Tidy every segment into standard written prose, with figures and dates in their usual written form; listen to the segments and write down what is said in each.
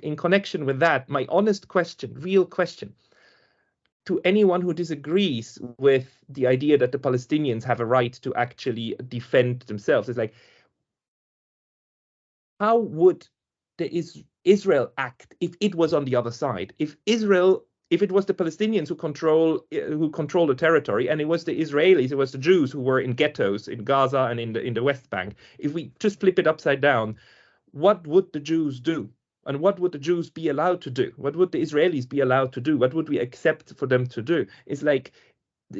in connection with that, my honest question, real question, to anyone who disagrees with the idea that the Palestinians have a right to actually defend themselves, is like, how would Israel act if it was on the other side? If it was the Palestinians who control the territory, and it was the Israelis, it was the Jews who were in ghettos in Gaza and in the West Bank. If we just flip it upside down, what would the Jews do? And what would the Jews be allowed to do? What would the Israelis be allowed to do? What would we accept for them to do? It's like,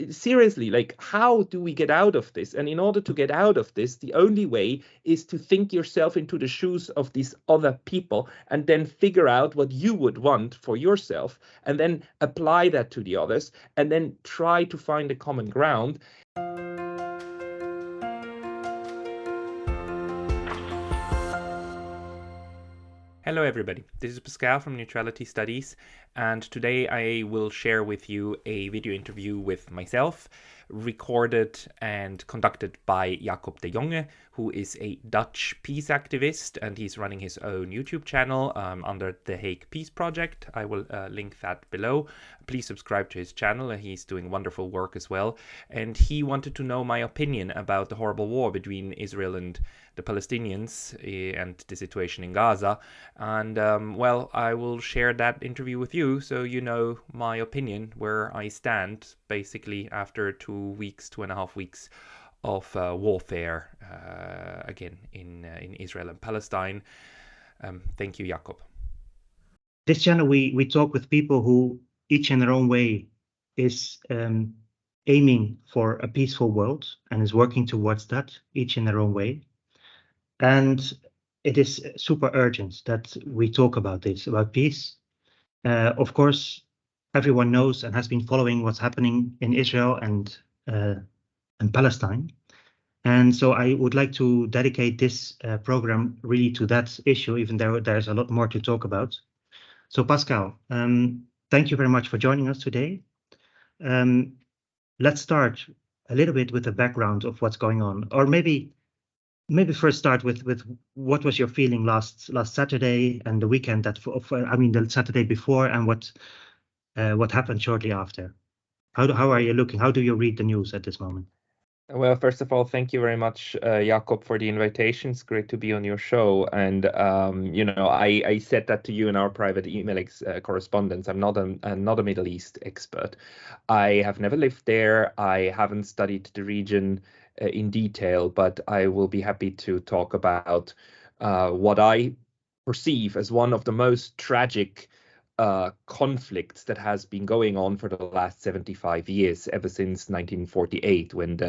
seriously, like, how do we get out of this? And in order to get out of this, the only way is to think yourself into the shoes of these other people and then figure out what you would want for yourself and then apply that to the others and then try to find a common ground. Hello everybody, this is Pascal from Neutrality Studies, and today I will share with you a video interview with myself, recorded and conducted by Jakob Dejonge, who is a Dutch peace activist, and he's running his own YouTube channel under the Hague Peace Project. I will link that below. Please subscribe to his channel, he's doing wonderful work as well. And he wanted to know my opinion about the horrible war between Israel and the Palestinians and the situation in Gaza. And well, I will share that interview with you so you know my opinion, where I stand basically after 2.5 weeks of warfare again in Israel and Palestine. Thank you, Jakob. This channel, we talk with people who each in their own way is aiming for a peaceful world and is working towards that, each in their own way. And it is super urgent that we talk about this, about peace. Of course, everyone knows and has been following what's happening in Israel and Palestine. And so I would like to dedicate this program really to that issue, even though there's a lot more to talk about. So Pascal, thank you very much for joining us today. Let's start a little bit with the background of what's going on, or maybe first start with what was your feeling last Saturday and the weekend the Saturday before, and what happened shortly after. How are you looking? How do you read the news at this moment? Well, first of all, thank you very much, Jakob, for the invitation. It's great to be on your show. And, I said that to you in our private email correspondence. I'm not a Middle East expert. I have never lived there. I haven't studied the region in detail, but I will be happy to talk about what I perceive as one of the most tragic conflicts that has been going on for the last 75 years, ever since 1948, when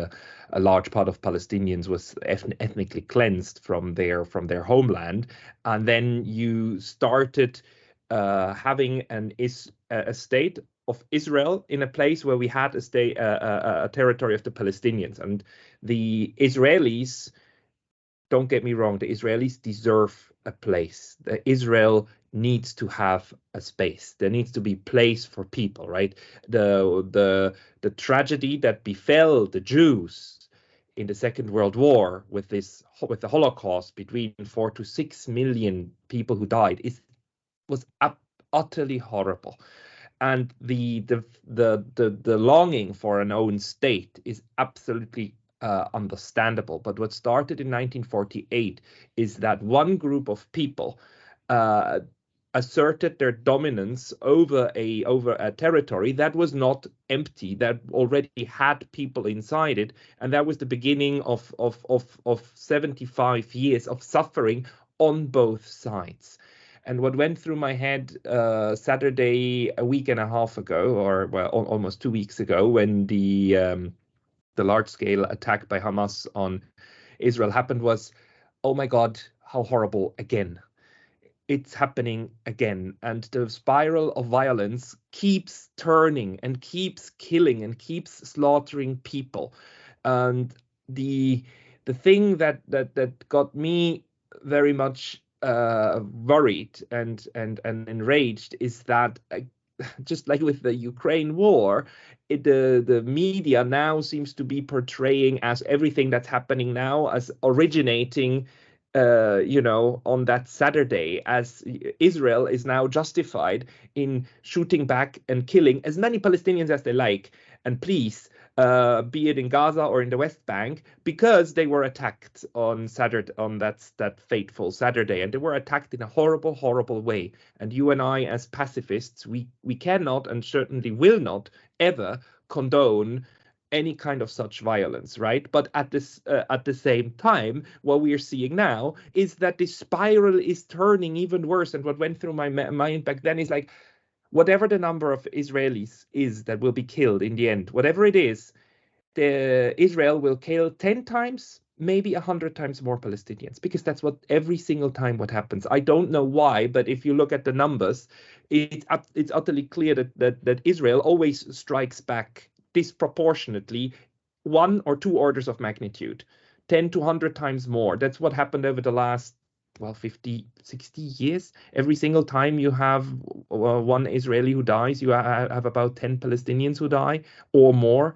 a large part of Palestinians was ethnically cleansed from their homeland, and then you started having a state of Israel in a place where we had a territory of the Palestinians. And the Israelis, don't get me wrong, the Israelis deserve a place. Israel needs to have a space. There needs to be place for people, right? The tragedy that befell the Jews in the Second World War with the Holocaust, between 4 to 6 million people who died, was utterly horrible. And the longing for an own state is absolutely understandable. But what started in 1948 is that one group of people asserted their dominance over a territory that was not empty, that already had people inside it, and that was the beginning of 75 years of suffering on both sides. And what went through my head Saturday, a week and a half ago, or well, almost 2 weeks ago, when the large-scale attack by Hamas on Israel happened, was, oh my God, how horrible again. It's happening again, and the spiral of violence keeps turning and keeps killing and keeps slaughtering people. And the thing that got me very much worried and enraged is that, just like with the Ukraine war, the media now seems to be portraying as everything that's happening now as originating on that Saturday, as Israel is now justified in shooting back and killing as many Palestinians as they like. And please, be it in Gaza or in the West Bank, because they were attacked on Saturday, on that fateful Saturday, and they were attacked in a horrible, horrible way. And you and I, as pacifists, we cannot and certainly will not ever condone any kind of such violence, right? But at the same time, what we are seeing now is that the spiral is turning even worse. And what went through my mind back then is like, whatever the number of Israelis is that will be killed in the end, whatever it is, Israel will kill 10 times, maybe 100 times more Palestinians, because that's what every single time what happens. I don't know why, but if you look at the numbers, it's utterly clear that Israel always strikes back disproportionately 1 or 2 orders of magnitude, 10 to 100 times more. That's what happened over the last 50, 60 years. Every single time you have one Israeli who dies, you have about 10 Palestinians who die or more.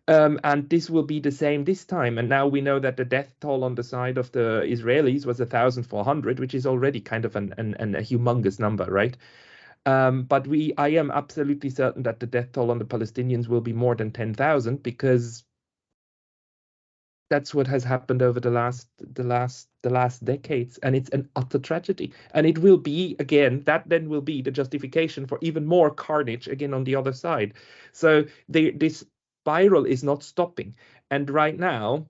And this will be the same this time. And now we know that the death toll on the side of the Israelis was 1,400, which is already kind of a humongous number, right? But I am absolutely certain that the death toll on the Palestinians will be more than 10,000, because that's what has happened over the last decades, and it's an utter tragedy. And it will be, again, that then will be the justification for even more carnage again on the other side. So this spiral is not stopping. And right now,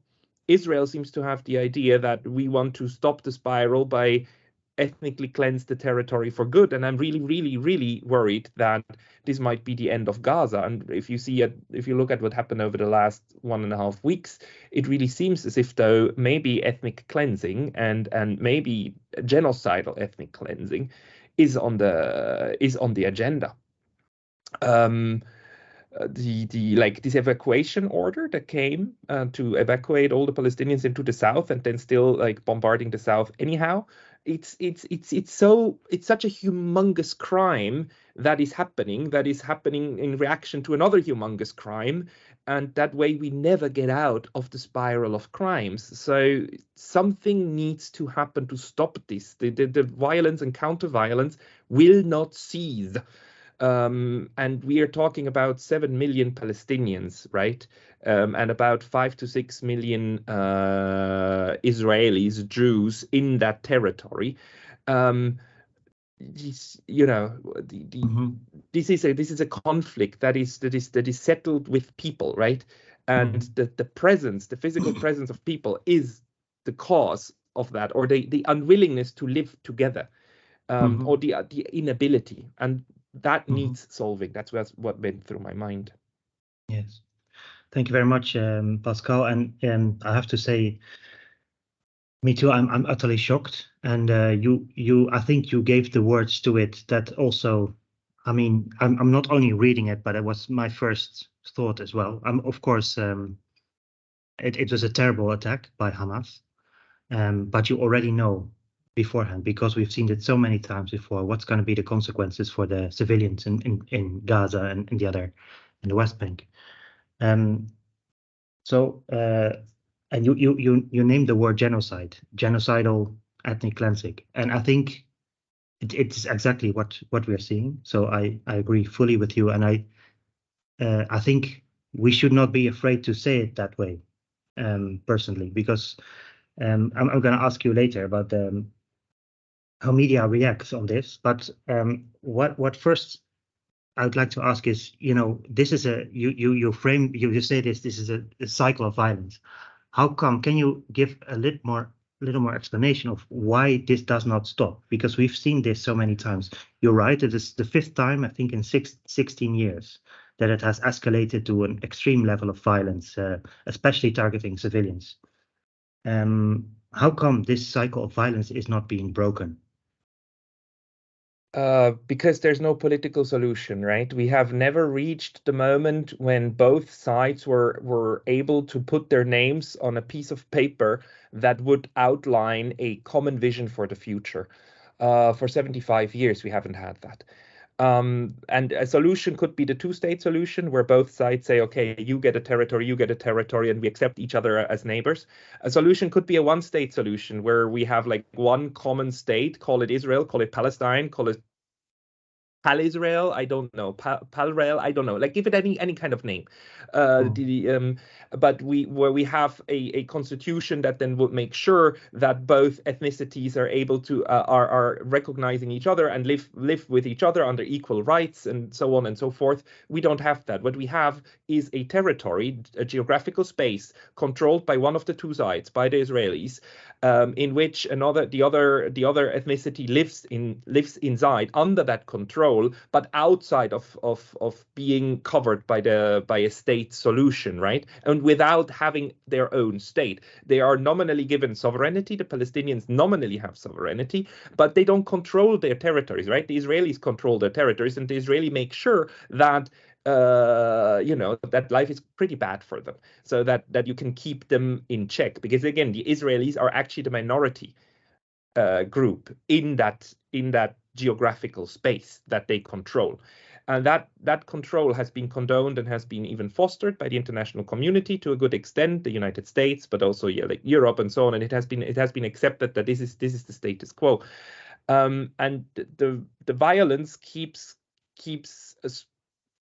Israel seems to have the idea that we want to stop the spiral by ethnically cleanse the territory for good. And I'm really, really, really worried that this might be the end of Gaza. And if you look at what happened over the last 1.5 weeks, it really seems as if though maybe ethnic cleansing and maybe genocidal ethnic cleansing is on the agenda. This evacuation order that came to evacuate all the Palestinians into the south, and then still like bombarding the south anyhow. It's such a humongous crime that is happening in reaction to another humongous crime, and that way we never get out of the spiral of crimes. So something needs to happen to stop this. The violence and counter-violence will not cease. And we are talking about 7 million Palestinians, right? And about 5 to 6 million Israelis, Jews in that territory. This is a conflict that is settled with people, right? And the physical presence of people is the cause of that, or the unwillingness to live together, or the inability. And that needs solving. That's what went through my mind. Yes. Thank you very much, Pascal. And I have to say, me too, I'm utterly shocked. And I think you gave the words to it that also, I mean, I'm not only reading it, but it was my first thought as well. Of course, it was a terrible attack by Hamas. But you already know beforehand, because we've seen it so many times before, what's going to be the consequences for the civilians in Gaza and in the West Bank. And you named the word genocide, genocidal ethnic cleansing, and I think it's exactly what we are seeing. So I agree fully with you, and I think we should not be afraid to say it that way, personally, because I'm going to ask you later about how media reacts on this. But what first I would like to ask is, this is you say this is a cycle of violence. How come? Can you give a little more explanation of why this does not stop? Because we've seen this so many times. You're right. It is the 5th time, I think, in 16 years that it has escalated to an extreme level of violence, especially targeting civilians. How come this cycle of violence is not being broken? Because there's no political solution, right? We have never reached the moment when both sides were able to put their names on a piece of paper that would outline a common vision for the future. For 75 years, we haven't had that. And a solution could be the two-state solution, where both sides say, okay, you get a territory, and we accept each other as neighbors. A solution could be a one-state solution, where we have like one common state, call it Israel, call it Palestine, call it Pal-Israel, I don't know, Pal-Rail, I don't know, like give it any kind of name. But where we have a constitution that then would make sure that both ethnicities are able to are recognizing each other and live with each other under equal rights and so on and so forth. We don't have that. What we have is a territory, a geographical space controlled by one of the two sides, by the Israelis, in which the other ethnicity lives inside under that control, but outside of being covered by a state solution, right? And without having their own state. They are nominally given sovereignty. The Palestinians nominally have sovereignty, but they don't control their territories, right? The Israelis control their territories, and the Israelis make sure that that life is pretty bad for them, so that you can keep them in check. Because again, the Israelis are actually the minority group in that geographical space that they control, and that control has been condoned and has been even fostered by the international community to a good extent, the United States, but also like Europe and so on. And it has been accepted that this is the status quo, and the violence keeps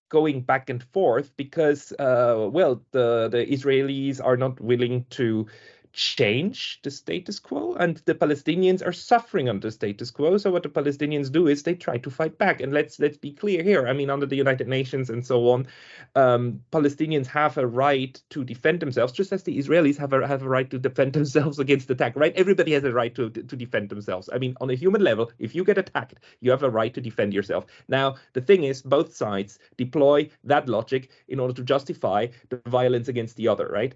going back and forth because, the Israelis are not willing to change the status quo, and the Palestinians are suffering under the status quo. So what the Palestinians do is they try to fight back. And let's be clear here. I mean, under the United Nations and so on, Palestinians have a right to defend themselves, just as the Israelis have a right to defend themselves against attack, right? Everybody has a right to defend themselves. I mean, on a human level, if you get attacked, you have a right to defend yourself. Now, the thing is, both sides deploy that logic in order to justify the violence against the other, right?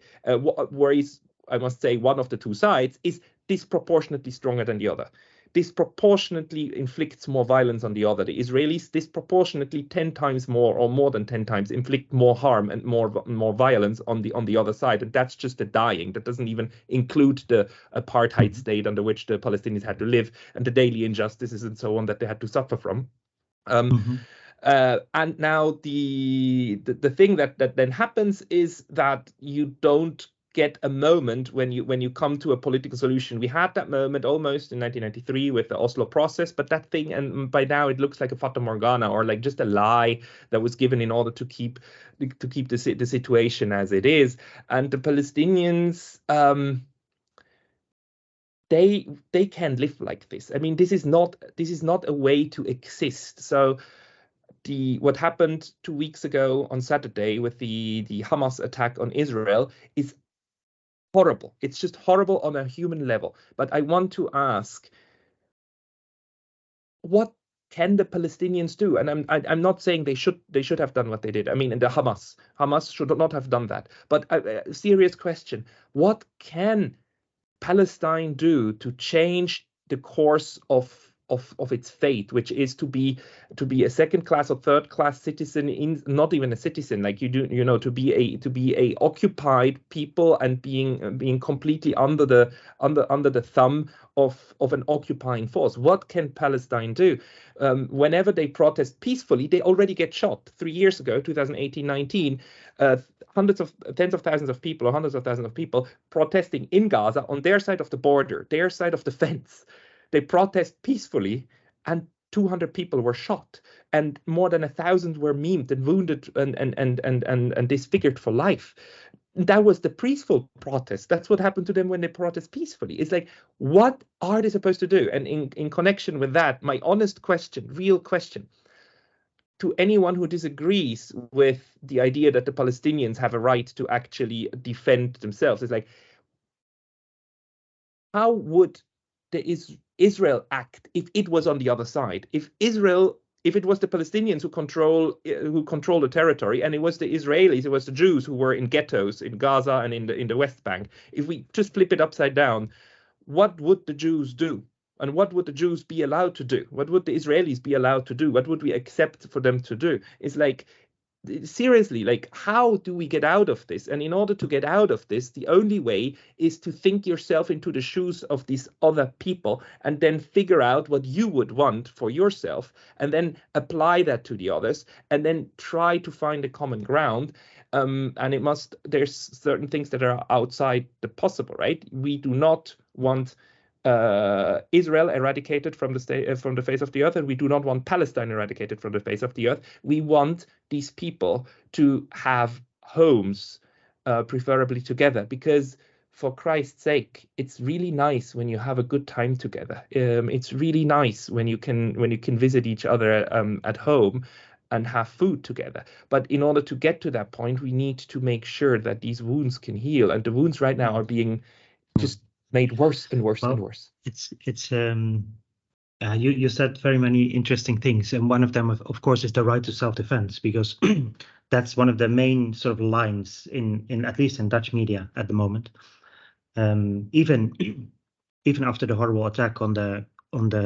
Whereas I must say one of the two sides is disproportionately stronger than the other, disproportionately inflicts more violence on the other. The Israelis disproportionately 10 times more, or more than 10 times, inflict more harm and more violence on the other side. And that's just the dying. That doesn't even include the apartheid state under which the Palestinians had to live and the daily injustices and so on that they had to suffer from. And now the thing that then happens is that you don't get a moment when you come to a political solution. We had that moment almost in 1993 with the Oslo process, but that thing, and by now it looks like a fata morgana, or like just a lie that was given in order to keep the situation as it is. And the Palestinians, they can't live like this. I mean, this is not a way to exist. So what happened 2 weeks ago on Saturday with the Hamas attack on Israel is horrible. It's just horrible on a human level. But I want to ask, what can the Palestinians do? And I'm not saying they should have done what they did. I mean, the Hamas should not have done that. But a serious question: what can Palestine do to change the course of its fate, which is to be a second-class or third-class citizen, not even a citizen, like to be a occupied people and being completely under the thumb of an occupying force? What can Palestine do? Whenever they protest peacefully, they already get shot. 3 years ago, 2018-19, tens of thousands of people or hundreds of thousands of people protesting in Gaza on their side of the border, their side of the fence. They protest peacefully, and 200 people were shot, and more than 1,000 were maimed and wounded and disfigured for life. That was the peaceful protest. That's what happened to them when they protest peacefully. It's like, what are they supposed to do? And in connection with that, my honest question, real question, to anyone who disagrees with the idea that the Palestinians have a right to actually defend themselves, is like, how would Israel act if it was on the other side? If it was the Palestinians who control the territory, and it was the Israelis, it was the Jews who were in ghettos in Gaza and in the West Bank, if we just flip it upside down, what would the Jews do? And what would the Jews be allowed to do? What would the Israelis be allowed to do? What would we accept for them to do? It's like, seriously, like, how do we get out of this? And in order to get out of this, the only way is to think yourself into the shoes of these other people and then figure out what you would want for yourself and then apply that to the others and then try to find a common ground. And there's certain things that are outside the possible, right? We do not want Israel eradicated from the face of the earth, and we do not want Palestine eradicated from the face of the earth. We want these people to have homes, preferably together, because for Christ's sake, it's really nice when you have a good time together. It's really nice when you can visit each other at home and have food together. But in order to get to that point, we need to make sure that these wounds can heal, and the wounds right now are being just made worse and worse and worse. You said very many interesting things, and one of them, of course, is the right to self-defense, because that's one of the main sort of lines in at least in Dutch media at the moment. Even after the horrible attack on the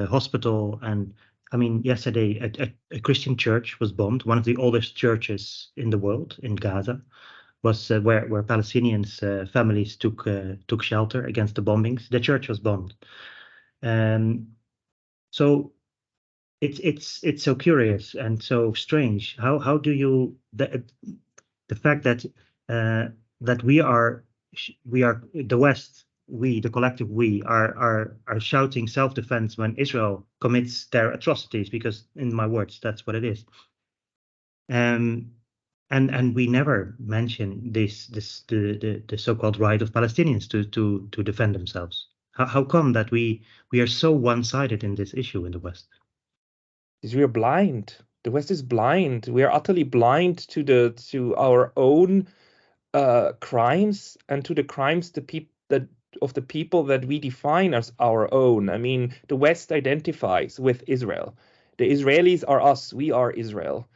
hospital, and I mean, yesterday a Christian church was bombed, one of the oldest churches in the world in Gaza. Was where Palestinians families took shelter against the bombings. The church was bombed, so it's so curious and so strange. How do you the fact that that we are the West, the collective we are shouting self-defense when Israel commits their atrocities, because in my words that's what it is. And we never mention the so-called right of Palestinians to defend themselves. How come that we are so one-sided in this issue in the West? Because we are blind. The West is blind. We are utterly blind to our own crimes and to the crimes of the people that we define as our own. I mean, the West identifies with Israel. The Israelis are us. We are Israel.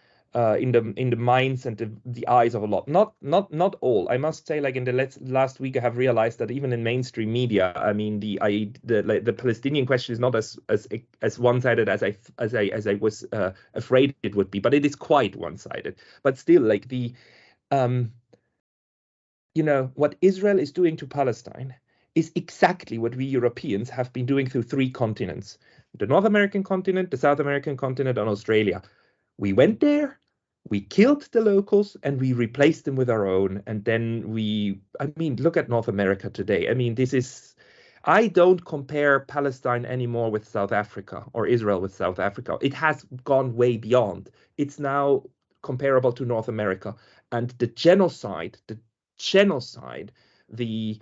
In the minds and the eyes of a lot, not all. I must say, like in the last week, I have realized that even in mainstream media, I mean, the Palestinian question is not as one-sided as I was afraid it would be, but it is quite one-sided. But still, like what Israel is doing to Palestine is exactly what we Europeans have been doing through 3 continents: the North American continent, the South American continent, and Australia. We went there, we killed the locals, and we replaced them with our own. And then look at North America today. I mean, I don't compare Palestine anymore with South Africa or Israel with South Africa. It has gone way beyond. It's now comparable to North America. And the genocide, the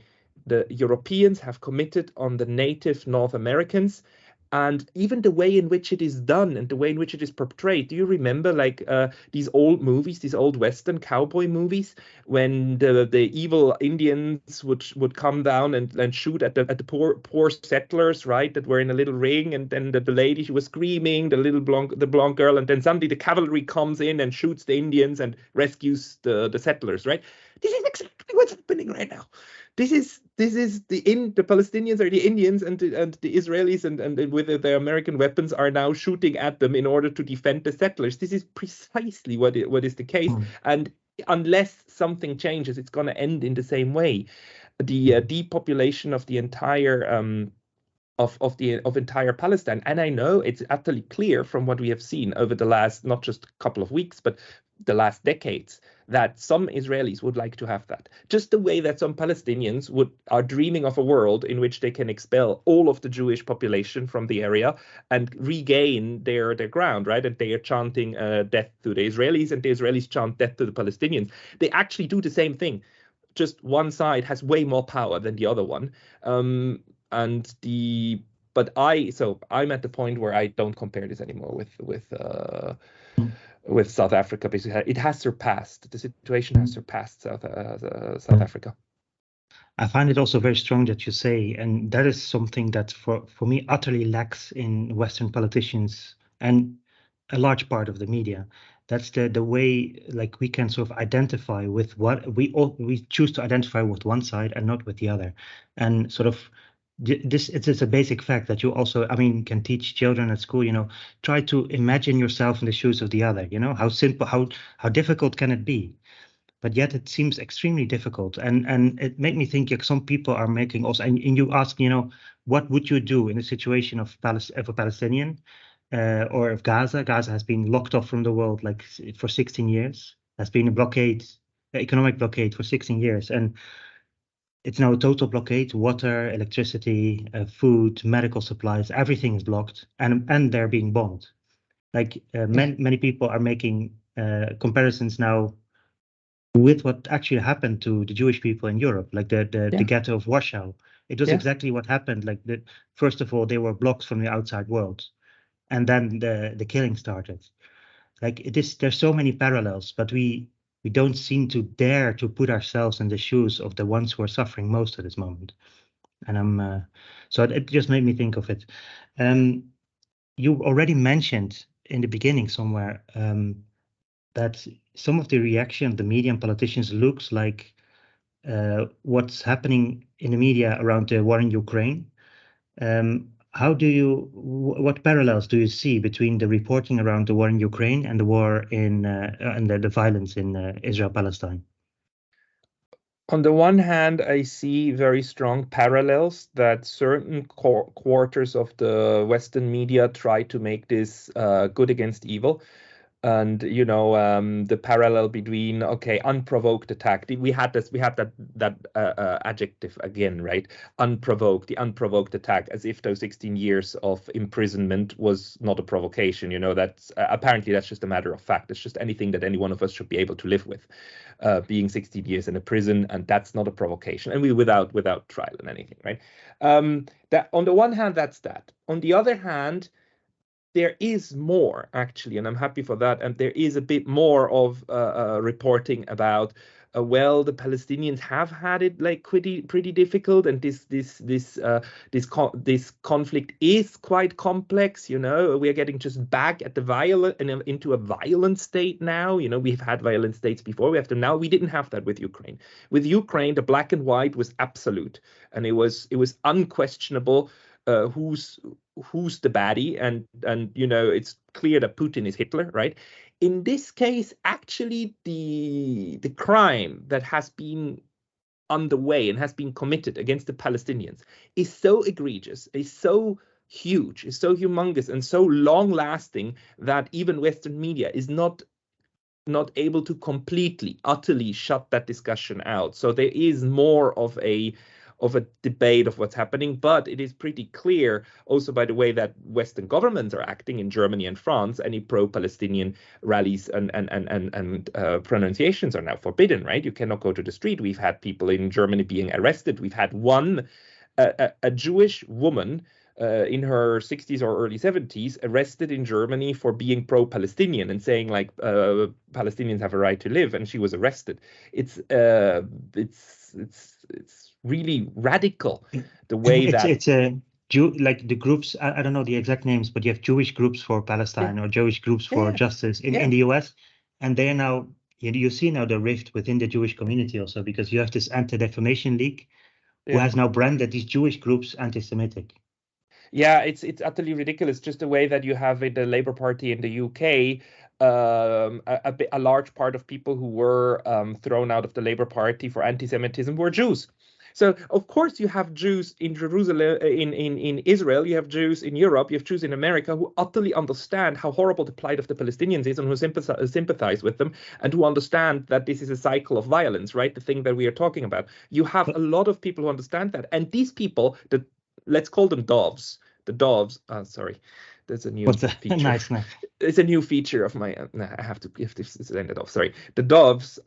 Europeans have committed on the native North Americans, and even the way in which it is done and the way in which it is portrayed. Do you remember these old movies, these old Western cowboy movies, when the evil Indians would come down and shoot at the poor settlers, right, that were in a little ring, and then the lady, she was screaming, the blonde girl, and then suddenly the cavalry comes in and shoots the Indians and rescues the settlers, right? This is exactly what's happening right now. This is the Palestinians are the Indians, and the Israelis and with their American weapons are now shooting at them in order to defend the settlers. This is precisely what is the case. And unless something changes, it's going to end in the same way. The depopulation of the entire of entire Palestine. And I know it's utterly clear from what we have seen over the last, not just couple of weeks, but the last decades, that some Israelis would like to have that. Just the way that some Palestinians are dreaming of a world in which they can expel all of the Jewish population from the area and regain their ground, right? And they are chanting death to the Israelis, and the Israelis chant death to the Palestinians. They actually do the same thing. Just one side has way more power than the other one. But I'm at the point where I don't compare this anymore with South Africa, because it has surpassed, the situation has surpassed South Africa. I find it also very strong that you say, and that is something that for me utterly lacks in Western politicians and a large part of the media. That's the way, like, we can sort of identify with what we choose to identify with one side and not with the other, and sort of this it's a basic fact that you also, I mean, can teach children at school, try to imagine yourself in the shoes of the other, how simple, how difficult can it be? But yet it seems extremely difficult. And it made me think, like, some people are making also, and you ask, what would you do in a situation of a Palestinian or of Gaza? Gaza has been locked off from the world like for 16 years, has been a blockade, economic blockade for 16 years. And it's now a total blockade. Water, electricity, food, medical supplies, everything is blocked, and they're being bombed. Like many people are making comparisons now with what actually happened to the Jewish people in Europe, like the ghetto of Warsaw. It was exactly what happened. Like first of all, they were blocked from the outside world, and then the killing started. Like there's so many parallels, but we don't seem to dare to put ourselves in the shoes of the ones who are suffering most at this moment. And so it just made me think of it. You already mentioned in the beginning somewhere that some of the reaction of the media and politicians looks like what's happening in the media around the war in Ukraine. What parallels do you see between the reporting around the war in Ukraine and the war and the violence in Israel-Palestine? On the one hand, I see very strong parallels that certain quarters of the Western media try to make this good against evil. And the parallel between unprovoked attack. We had that adjective again, right? The unprovoked attack, as if those 16 years of imprisonment was not a provocation. That's apparently that's just a matter of fact. It's just anything that any one of us should be able to live with, being 16 years in a prison, and that's not a provocation. And we without trial and anything, right? That on the one hand, that's that. On the other hand, there is more, actually, and I'm happy for that. And there is a bit more of reporting about, the Palestinians have had it like pretty difficult, and this conflict is quite complex. We are getting just back at the into a violent state now. We've had violent states before. We have them now. We didn't have that with Ukraine. With Ukraine, the black and white was absolute, and it was unquestionable. Who's the baddie, and it's clear that Putin is Hitler, right? In this case, actually, the crime that has been underway and has been committed against the Palestinians is so egregious, is so huge, is so humongous, and so long lasting that even Western media is not able to completely, utterly shut that discussion out. So there is more of a debate of what's happening, but it is pretty clear also by the way that Western governments are acting in Germany and France. Any pro-Palestinian rallies and pronunciations are now forbidden, right? You cannot go to the street. We've had people in Germany being arrested. We've had a Jewish woman in her 60s or early 70s arrested in Germany for being pro-Palestinian and saying like Palestinians have a right to live, and she was arrested. It's really radical the way that it's like the groups. I don't know the exact names, but you have Jewish groups for Palestine or Jewish groups for justice in the US, and they're now you see now the rift within the Jewish community also, because you have this Anti-Defamation League who has now branded these Jewish groups anti-Semitic. Yeah, it's utterly ridiculous. Just the way that you have in the Labour Party in the UK, a large part of people who were thrown out of the Labour Party for anti-Semitism were Jews. So of course you have Jews in Jerusalem, in Israel, you have Jews in Europe, you have Jews in America who utterly understand how horrible the plight of the Palestinians is, and who sympathize with them, and who understand that this is a cycle of violence, right? The thing that we are talking about. You have a lot of people who understand that, and these people, let's call them doves. The doves. Sorry, there's a new feature. Nice. It's a new feature of my. I have to give this ended off. Sorry, the doves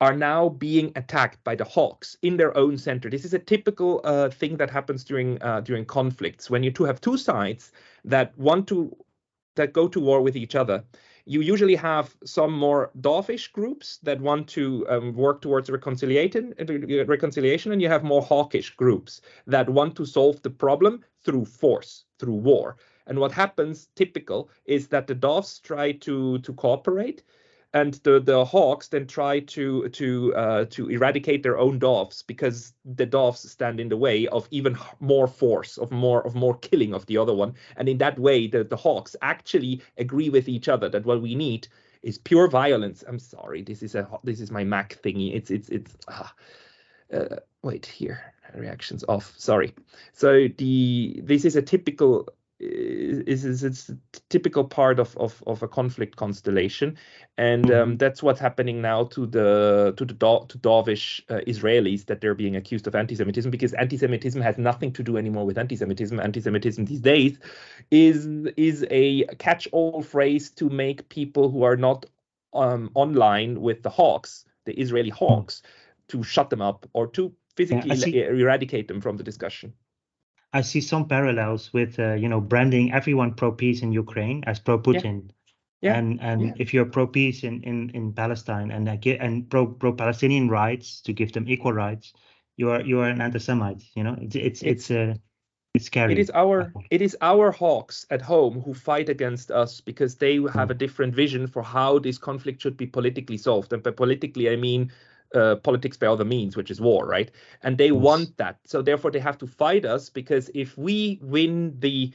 are now being attacked by the hawks in their own center. This is a typical thing that happens during conflicts, when you have two sides that go to war with each other. You usually have some more dovish groups that want to work towards reconciliation, and you have more hawkish groups that want to solve the problem through force, through war. And what happens, typical, is that the doves try to cooperate, and the hawks then try to eradicate their own doves because the doves stand in the way of even more force, of more killing of the other one. And in that way, the hawks actually agree with each other that what we need is pure violence. I'm sorry, this is my Mac thingy. Wait here, reactions off. Sorry. So this is a typical it's a typical part of a conflict constellation, and that's what's happening now to dovish Israelis, that they're being accused of anti-Semitism, because anti-Semitism has nothing to do anymore with anti-Semitism. Anti-Semitism these days is a catch-all phrase to make people who are not online with the hawks, the Israeli hawks, to shut them up or to physically eradicate them from the discussion. I see some parallels with branding everyone pro-peace in Ukraine as pro-Putin. And if you're pro-peace in Palestine and pro-Palestinian rights, to give them equal rights, you are an anti-Semite. It's scary. It is our hawks at home who fight against us because they have a different vision for how this conflict should be politically solved. And by politically, I mean politics by other means, which is war, right? And they want that. So therefore they have to fight us, because if we win the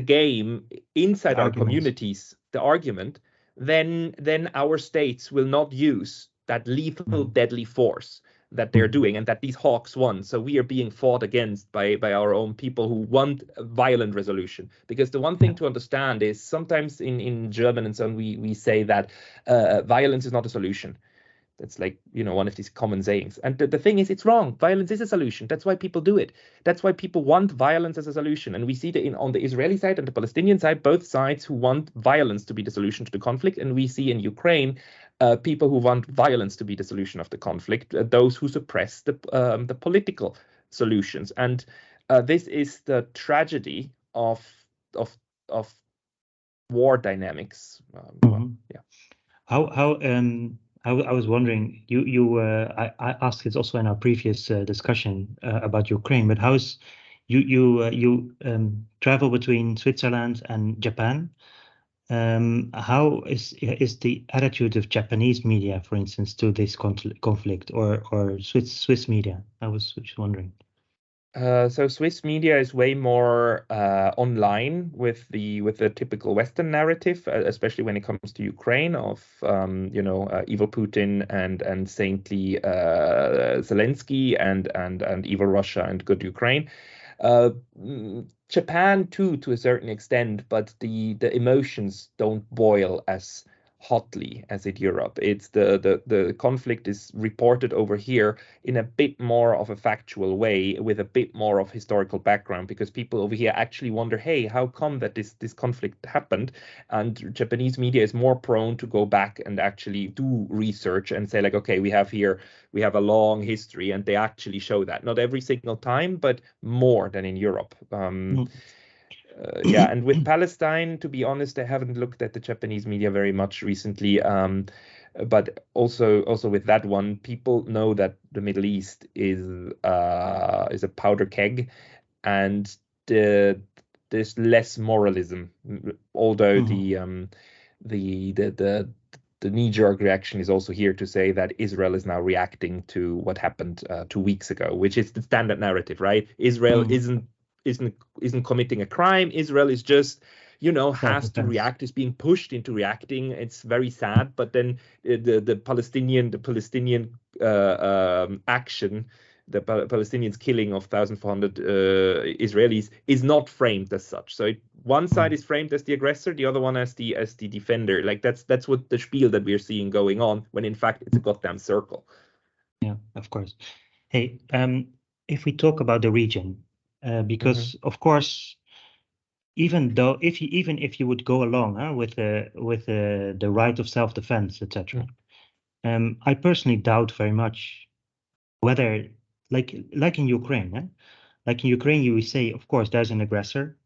game inside our communities, the argument, then our states will not use that lethal, deadly force that they're doing, and that these hawks won. So we are being fought against by our own people who want a violent resolution. Because the one thing to understand is sometimes in German and so on, we say that violence is not a solution. That's like, one of these common sayings. And the thing is, it's wrong. Violence is a solution. That's why people do it. That's why people want violence as a solution. And we see that on the Israeli side and the Palestinian side, both sides who want violence to be the solution to the conflict. And we see in Ukraine people who want violence to be the solution of the conflict, those who suppress the political solutions. And this is the tragedy of war dynamics. I was wondering, I asked this also in our previous discussion about Ukraine, but how's you travel between Switzerland and Japan? How is the attitude of Japanese media, for instance, to this conflict, or Swiss media? I was just wondering. So Swiss media is way more online with the typical Western narrative, especially when it comes to Ukraine, of evil Putin and saintly Zelensky and evil Russia and good Ukraine. Japan too, to a certain extent, but the emotions don't boil as hotly as in Europe. It's the conflict is reported over here in a bit more of a factual way, with a bit more of historical background, because people over here actually wonder, hey, how come that this conflict happened? And Japanese media is more prone to go back and actually do research and say, like, okay, we have a long history, and they actually show that, not every single time, but more than in Europe. And with Palestine, to be honest, I haven't looked at the Japanese media very much recently. But also with that one, people know that the Middle East is a powder keg, and there's less moralism. Although the knee-jerk reaction is also here to say that Israel is now reacting to what happened 2 weeks ago, which is the standard narrative, right? Israel isn't committing a crime. Israel is just, has to react, is being pushed into reacting. It's very sad. But then the Palestinian action, the Palestinians killing of 1,400 Israelis, is not framed as such. So one side is framed as the aggressor, the other one as the defender. Like that's what the spiel that we're seeing going on, when in fact it's a goddamn circle. Yeah, of course. Hey, if we talk about the region. Because of course, even if you would go along with the right of self-defense, etc., I personally doubt very much whether, like in Ukraine, you say, of course, there's an aggressor.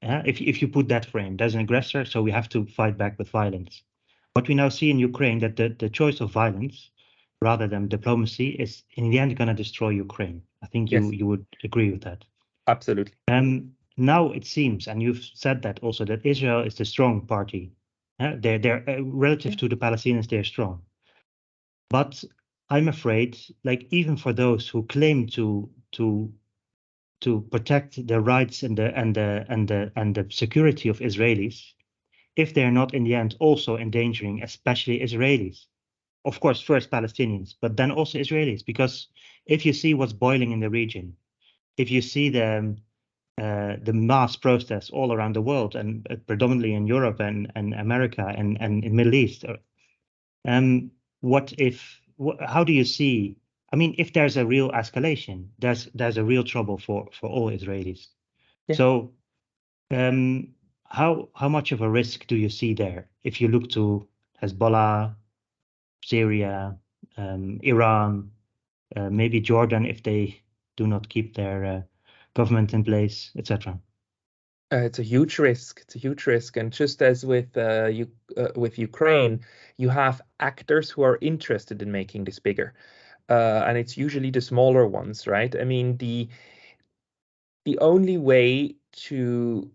If you put that frame, there's an aggressor, so we have to fight back with violence. What we now see in Ukraine, that the choice of violence rather than diplomacy is in the end going to destroy Ukraine. I think you would agree with that. Absolutely. Now it seems, and you've said that also, that Israel is the strong party They're relative to the Palestinians, they're strong. But I'm afraid, like even for those who claim to protect the rights and the security of Israelis, if they're not in the end also endangering, especially Israelis, of course, first Palestinians, but then also Israelis, because if you see what's boiling in the region, if you see the mass protests all around the world, and predominantly in Europe and America and in Middle East, what if? How do you see? I mean, if there's a real escalation, there's a real trouble for all Israelis. Yeah. So, how much of a risk do you see there if you look to Hezbollah, Syria, Iran, maybe Jordan if they do not keep their government in place, etc.? It's a huge risk. It's a huge risk, and just as with Ukraine, you have actors who are interested in making this bigger, and it's usually the smaller ones, right? I mean, the only way to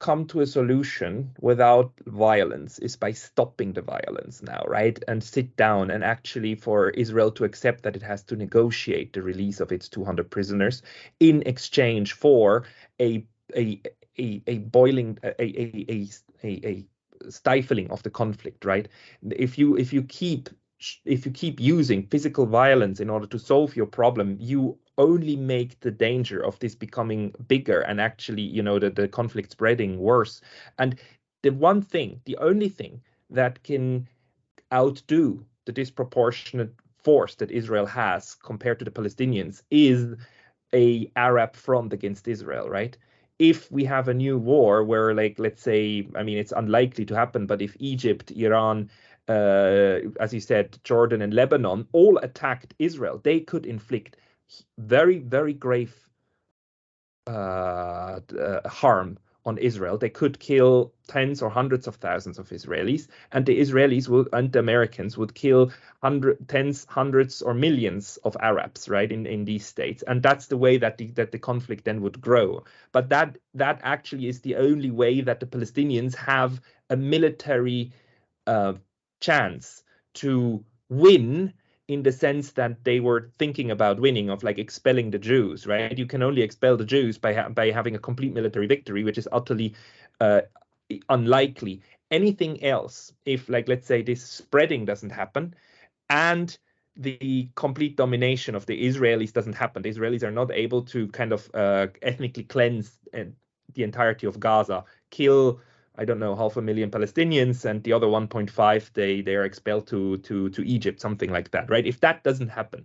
come to a solution without violence is by stopping the violence now, right? And sit down and actually for Israel to accept that it has to negotiate the release of its 200 prisoners in exchange for a boiling a stifling of the conflict, right? If you keep using physical violence in order to solve your problem, you only make the danger of this becoming bigger and actually, the conflict spreading worse. And the only thing that can outdo the disproportionate force that Israel has compared to the Palestinians is a Arab front against Israel, right? If we have a new war where, like, let's say, I mean, it's unlikely to happen, but if Egypt, Iran, as you said, Jordan and Lebanon all attacked Israel, they could inflict very, very grave harm on Israel. They could kill tens or hundreds of thousands of Israelis, and the Israelis and the Americans would kill tens, hundreds, or millions of Arabs, right, in these states. And that's the way that the conflict then would grow. But that actually is the only way that the Palestinians have a military chance to win, in the sense that they were thinking about winning, of like expelling the Jews, right? You can only expel the Jews by having a complete military victory, which is utterly unlikely. Anything else, if, like, let's say this spreading doesn't happen and the complete domination of the Israelis doesn't happen, the Israelis are not able to kind of ethnically cleanse the entirety of Gaza, kill, I don't know, 500,000 Palestinians, and the other 1.5 they are expelled to Egypt, something like that, right? If that doesn't happen,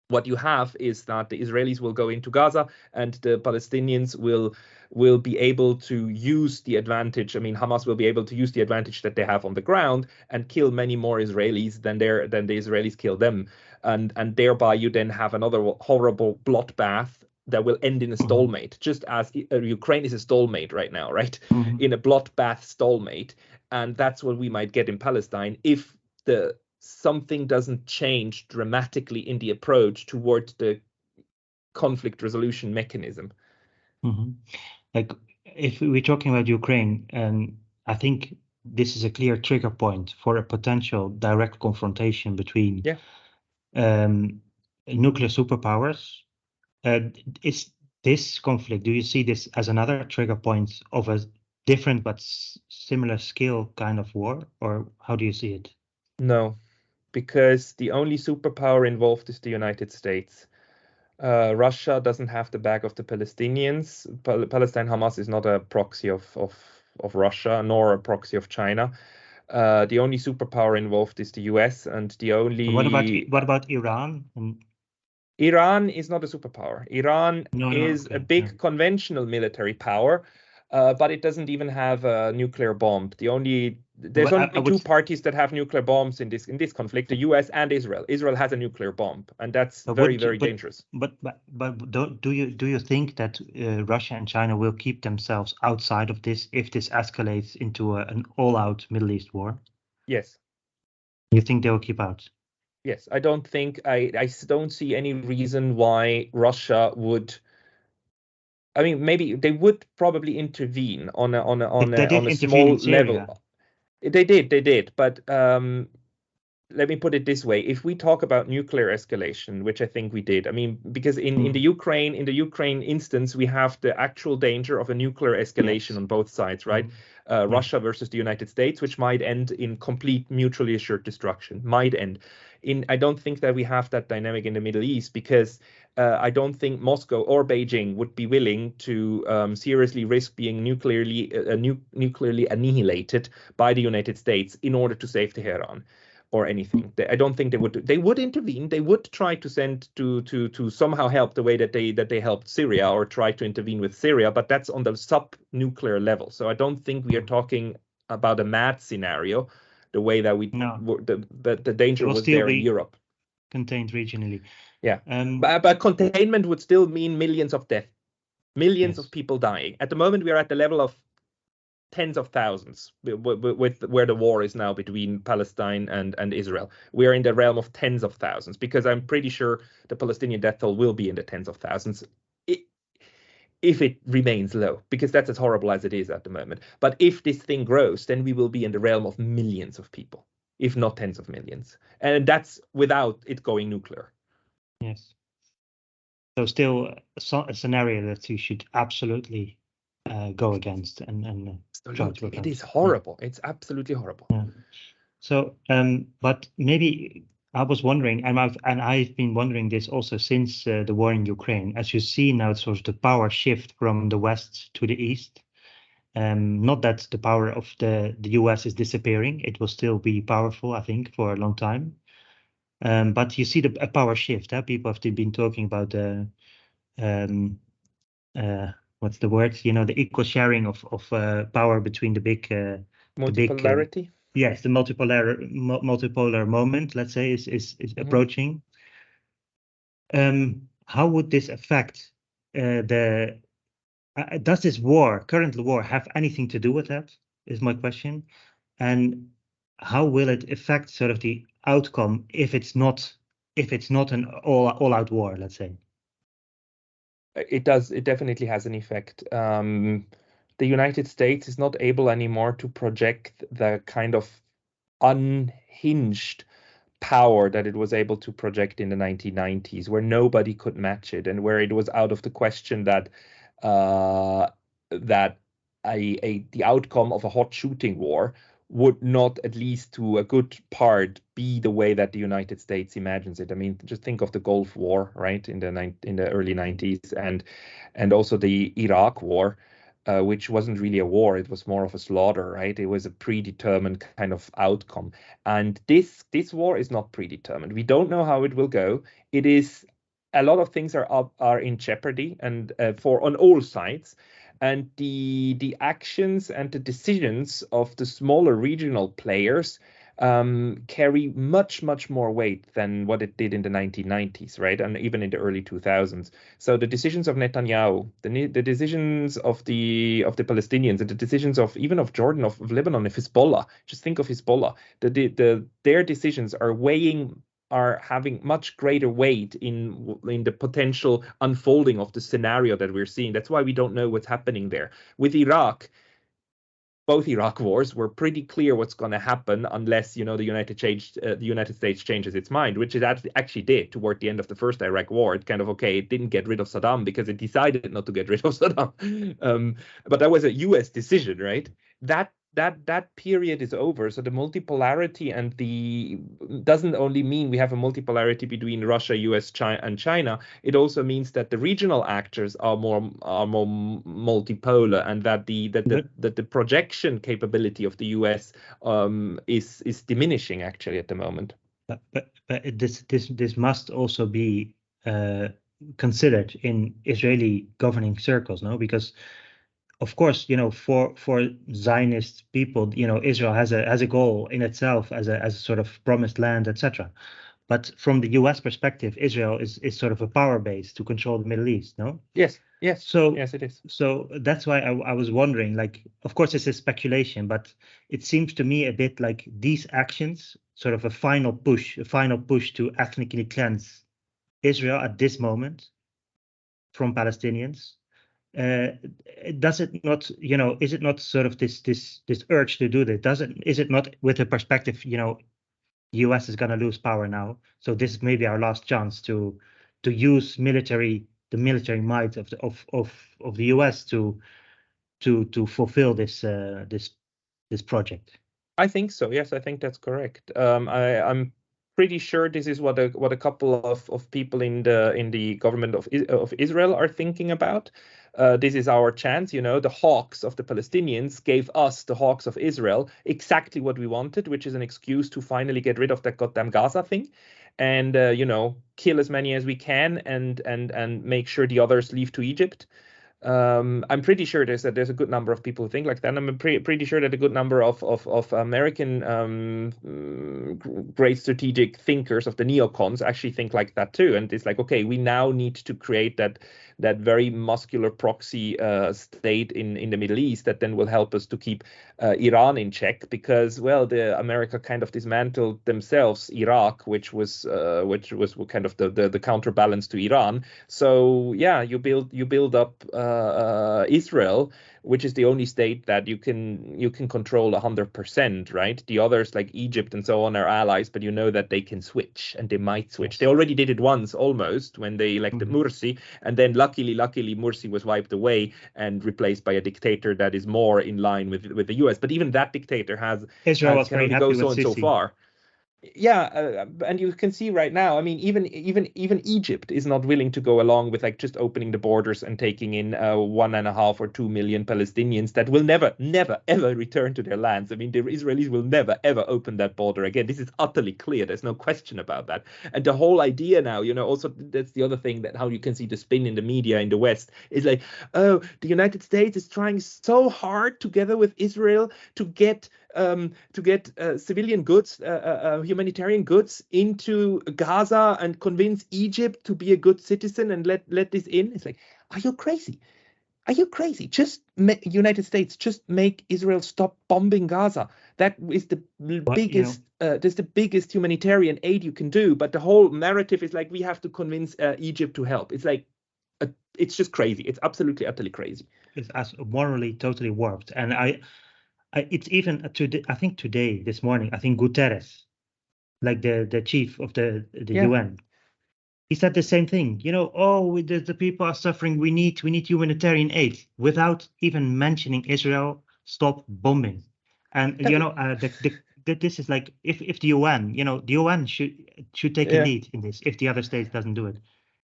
what you have is that the Israelis will go into Gaza and the Palestinians will be able to use the advantage. I mean, Hamas will be able to use the advantage that they have on the ground and kill many more Israelis than the Israelis kill them, and thereby you then have another horrible bloodbath that will end in a stalemate, just as Ukraine is a stalemate right now, right? In a bloodbath stalemate. And that's what we might get in Palestine if something doesn't change dramatically in the approach towards the conflict resolution mechanism. Like, if we're talking about Ukraine, I think this is a clear trigger point for a potential direct confrontation between nuclear superpowers. Is this conflict, do you see this as another trigger point of a different but similar scale kind of war, or how do you see it? No, because the only superpower involved is the United States. Russia doesn't have the back of the Palestinians. Palestine Hamas is not a proxy of Russia, nor a proxy of China. The only superpower involved is the US, and the only. But what about Iran? Iran is not a superpower. Iran is a big conventional military power, but it doesn't even have a nuclear bomb. There's only two parties that have nuclear bombs in this conflict: the US and Israel. Israel has a nuclear bomb, and that's very dangerous. But do you think that Russia and China will keep themselves outside of this if this escalates into an all-out Middle East war? Yes. You think they will keep out? Yes, I don't see any reason why Russia would. I mean, maybe they would probably intervene on a small level. They did. But let me put it this way: if we talk about nuclear escalation, which I think we did, I mean, because in the Ukraine instance, we have the actual danger of a nuclear escalation on both sides, right? Russia versus the United States, which might end in complete mutually assured destruction. Might end. I don't think that we have that dynamic in the Middle East, because I don't think Moscow or Beijing would be willing to seriously risk being nuclearly annihilated by the United States in order to save Tehran or anything. I don't think they would. They would intervene. They would try to send to somehow help the way that they helped Syria, or try to intervene with Syria. But that's on the sub-nuclear level. So I don't think we are talking about a mad scenario, the way that the danger was there in Europe. Contained regionally. Yeah, but containment would still mean millions of deaths, millions of people dying. At the moment, we are at the level of tens of thousands with where the war is now between Palestine and Israel. We are in the realm of tens of thousands, because I'm pretty sure the Palestinian death toll will be in the tens of thousands if it remains low, because that's as horrible as it is at the moment. But if this thing grows, then we will be in the realm of millions of people, if not tens of millions. And that's without it going nuclear. Yes. So still a scenario that you should absolutely go against and try to it is horrible. It's absolutely horrible. Yeah. So, but maybe I was wondering, and I've been wondering this also since the war in Ukraine, as you see now, sort of the power shift from the west to the east. Not that the power of the US is disappearing; it will still be powerful, I think, for a long time. But you see a power shift. People have been talking about what's the word? You know, the equal sharing of power between the big multipolarity. Yes, the multipolar moment, let's say, is approaching. How would this affect does this current war, have anything to do with that? Is my question. And how will it affect sort of the outcome if it's not an all-out war, let's say? It does. It definitely has an effect. The United States is not able anymore to project the kind of unhinged power that it was able to project in the 1990s, where nobody could match it, and where it was out of the question that the outcome of a hot shooting war would not, at least to a good part, be the way that the United States imagines it. I mean, just think of the Gulf War, right, in the early 90s, and also the Iraq War, which wasn't really a war. It was more of a slaughter, right? It was a predetermined kind of outcome. And this war is not predetermined. We don't know how it will go. It is, a lot of things are in jeopardy, and on all sides. And the actions and the decisions of the smaller regional players carry much more weight than what it did in the 1990s, right? And even in the early 2000s. So the decisions of Netanyahu, the decisions of the Palestinians, and the decisions of even of Jordan, of Lebanon, of Hezbollah. Just think of Hezbollah. Their decisions are having much greater weight in the potential unfolding of the scenario that we're seeing. That's why we don't know what's happening there. With Iraq, both Iraq wars were pretty clear what's going to happen, unless the United States changes its mind, which it actually did toward the end of the first Iraq war. It kind of it didn't get rid of Saddam because it decided not to get rid of Saddam, but that was a U.S. decision, right? That period is over. So the multipolarity doesn't only mean we have a multipolarity between Russia, US, and China. It also means that the regional actors are more multipolar, and that the projection capability of the US is diminishing actually at the moment. But this must also be considered in Israeli governing circles, no? Because of course, for Zionist people, Israel has a goal in itself as a sort of promised land, etc. But from the U.S. perspective, Israel is sort of a power base to control the Middle East, no? Yes. So yes, it is. So that's why I was wondering, like, of course, this is speculation, but it seems to me a bit like these actions, sort of a final push to ethnically cleanse Israel at this moment from Palestinians. does it not, is it not sort of this urge to do this? Is it not with a perspective, US is going to lose power now, so this is maybe our last chance to use the military might of the US to fulfill this project? I think so. Yes, I think that's correct. I'm pretty sure this is what a couple of people in the government of Israel are thinking about. This is our chance. The hawks of the Palestinians gave us, the hawks of Israel, exactly what we wanted, which is an excuse to finally get rid of that goddamn Gaza thing, and kill as many as we can, and make sure the others leave to Egypt. I'm pretty sure there's a good number of people who think like that. I'm pretty sure that a good number of American great strategic thinkers of the neocons actually think like that too. And it's like, okay, we now need to create that very muscular proxy state in the Middle East that then will help us to keep Iran in check, because, well, the America kind of dismantled themselves Iraq, which was kind of the counterbalance to Iran. So yeah, you build up Israel, which is the only state that you can control 100%, right? The others, like Egypt and so on, are allies, but you know that they can switch, and they might switch. They already did it once, almost, when they elected Morsi, and then luckily Morsi was wiped away and replaced by a dictator that is more in line with the US. But even that dictator Israel was can very only happy go with so and so Sisi. far. Yeah, and you can see right now, I mean, even Egypt is not willing to go along with like just opening the borders and taking in 1.5 or 2 million Palestinians that will never ever return to their lands. I mean, the Israelis will never ever open that border again. This is utterly clear. There's no question about that. And the whole idea now, also that's the other thing, that how you can see the spin in the media in the West is like, oh, the United States is trying so hard together with Israel to get civilian goods, humanitarian goods into Gaza, and convince Egypt to be a good citizen and let this in. It's like, are you crazy? Are you crazy? United States, just make Israel stop bombing Gaza. That is the biggest. That's the biggest humanitarian aid you can do. But the whole narrative is like, we have to convince Egypt to help. It's like, it's just crazy. It's absolutely utterly crazy. It's as morally totally warped. And it's even today. I think this morning, I think Guterres, like the chief of the UN, he said the same thing. The people are suffering. We need humanitarian aid, without even mentioning Israel. Stop bombing. And this is like, if the UN, the UN should take a lead in this. If the other states doesn't do it,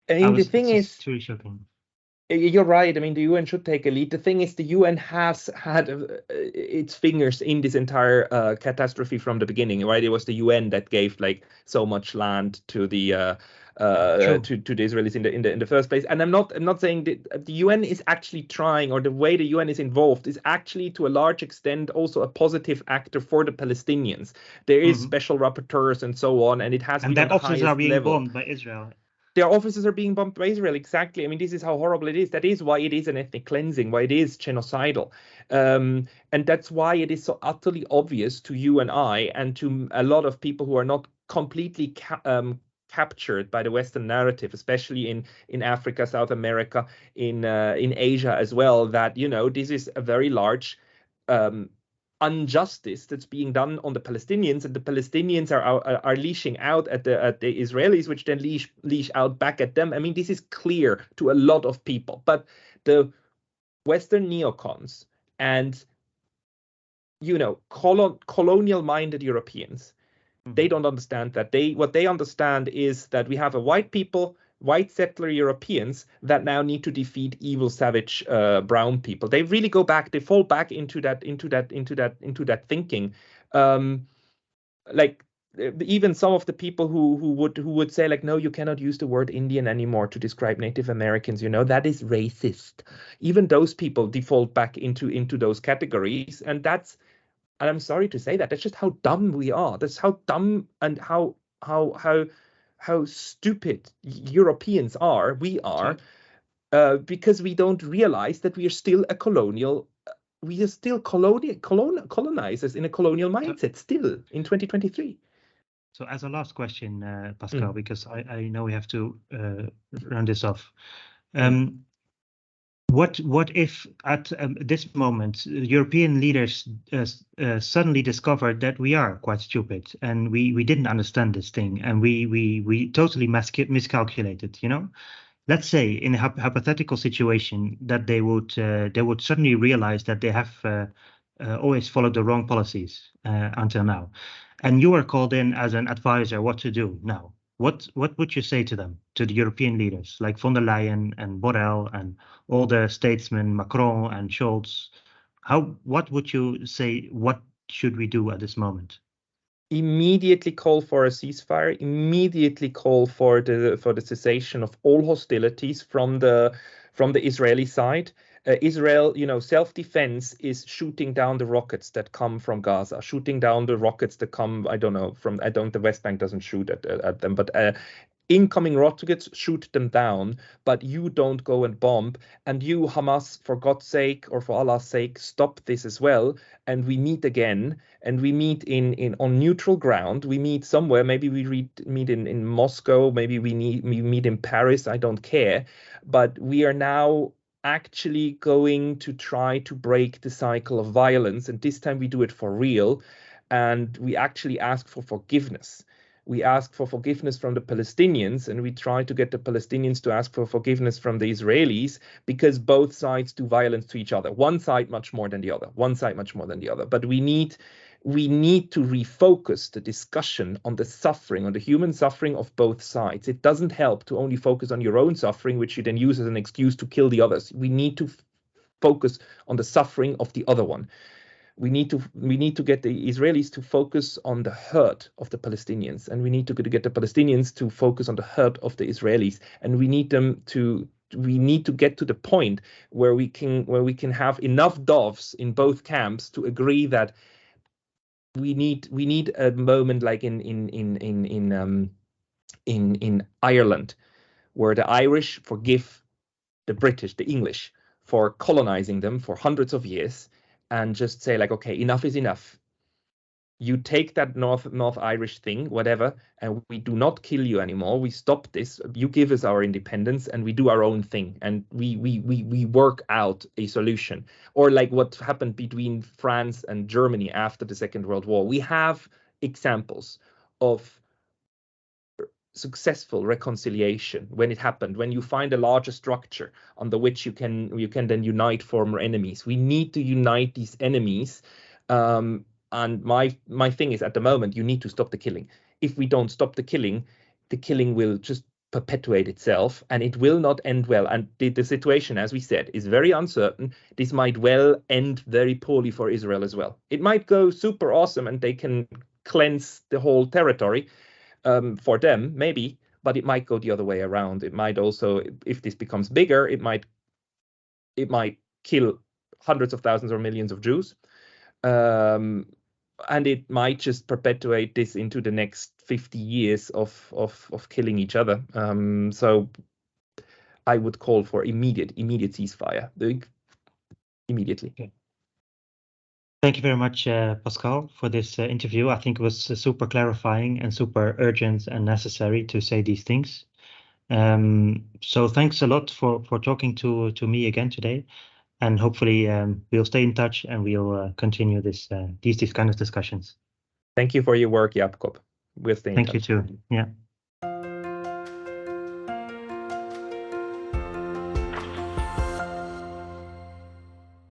I mean, the thing is, truly shocking. You're right. I mean, the UN should take a lead. The thing is, the UN has had its fingers in this entire catastrophe from the beginning, right? It was the UN that gave like so much land to the to the Israelis in the first place. And I'm not saying that the UN is actually trying, or the way the UN is involved is actually to a large extent also a positive actor for the Palestinians. There is special rapporteurs and so on, and it has been on the highest level. And their offices are being bombed by Israel. Their offices are being bombed by Israel, exactly. I mean, this is how horrible it is. That is why it is an ethnic cleansing, why it is genocidal. And that's why it is so utterly obvious to you and I, and to a lot of people who are not completely captured by the Western narrative, especially in Africa, South America, in Asia as well, that, this is a very large injustice that's being done on the Palestinians, and the Palestinians are leashing out at the Israelis, which then leash out back at them. I mean, this is clear to a lot of people, but the Western neocons and colonial-minded Europeans, they don't understand that. What they understand is that we have a white settler Europeans that now need to defeat evil, savage brown people. They really they fall back into that thinking. Like, even some of the people who would say like, no, you cannot use the word Indian anymore to describe Native Americans. That is racist. Even those people default back into those categories, and I'm sorry to say that. That's just how dumb we are. That's how dumb and how stupid Europeans are. We are, because we don't realize that we are still colonizers in a colonial mindset still in 2023. So as a last question, Pascal, because I know we have to round this off. What if at this moment European leaders suddenly discovered that we are quite stupid and we didn't understand this thing and we totally miscalculated, you know? Let's say in a hypothetical situation that they would suddenly realize that they have always followed the wrong policies until now, and you are called in as an advisor what to do now. What would you say to them, to the European leaders like von der Leyen and Borrell and all the statesmen, Macron and Scholz? What would you say? What should we do at this moment? Immediately call for a ceasefire, immediately call for the cessation of all hostilities from the Israeli side. Israel, self-defense is shooting down the rockets that come from Gaza, shooting down the rockets that come, the West Bank doesn't shoot at them, but incoming rockets, shoot them down, but you don't go and bomb. And you, Hamas, for God's sake or for Allah's sake, stop this as well. And we meet again, and we meet on neutral ground. We meet somewhere. Maybe we meet in Moscow. Maybe we meet in Paris. I don't care. But we are now actually going to try to break the cycle of violence, and this time we do it for real, and we actually ask for forgiveness. We ask for forgiveness from the Palestinians, and we try to get the Palestinians to ask for forgiveness from the Israelis, because both sides do violence to each other. One side much more than the other. But we need to refocus the discussion on the suffering, on the human suffering of both sides. It doesn't help to only focus on your own suffering, which you then use as an excuse to kill the others. We need to focus on the suffering of the other one. We need to get the Israelis to focus on the hurt of the Palestinians, and we need to get the Palestinians to focus on the hurt of the Israelis, and we need to get to the point where we can have enough doves in both camps to agree that we need a moment like in Ireland, where the Irish forgive the British, the English, for colonizing them for hundreds of years, and just say like, okay, enough is enough. You take that North Irish thing, whatever, and we do not kill you anymore. We stop this. You give us our independence, and we do our own thing, and we work out a solution. Or like what happened between France and Germany after the Second World War. We have examples of successful reconciliation when it happened, when you find a larger structure under which you can then unite former enemies. We need to unite these enemies, and my thing is, at the moment, you need to stop the killing. If we don't stop the killing will just perpetuate itself, and it will not end well. And the situation, as we said, is very uncertain. This might well end very poorly for Israel as well. It might go super awesome and they can cleanse the whole territory, for them, maybe, but it might go the other way around. It might also, if this becomes bigger, it might kill hundreds of thousands or millions of Jews, and it might just perpetuate this into the next 50 years of killing each other. So I would call for immediate ceasefire, immediately. Okay. Thank you very much, Pascal, for this interview. I think it was super clarifying and super urgent and necessary to say these things. So thanks a lot for talking to me again today, and hopefully we'll stay in touch and we'll continue these kind of discussions. Thank you for your work, Jakob. We'll stay in touch. Thank you too. Yeah.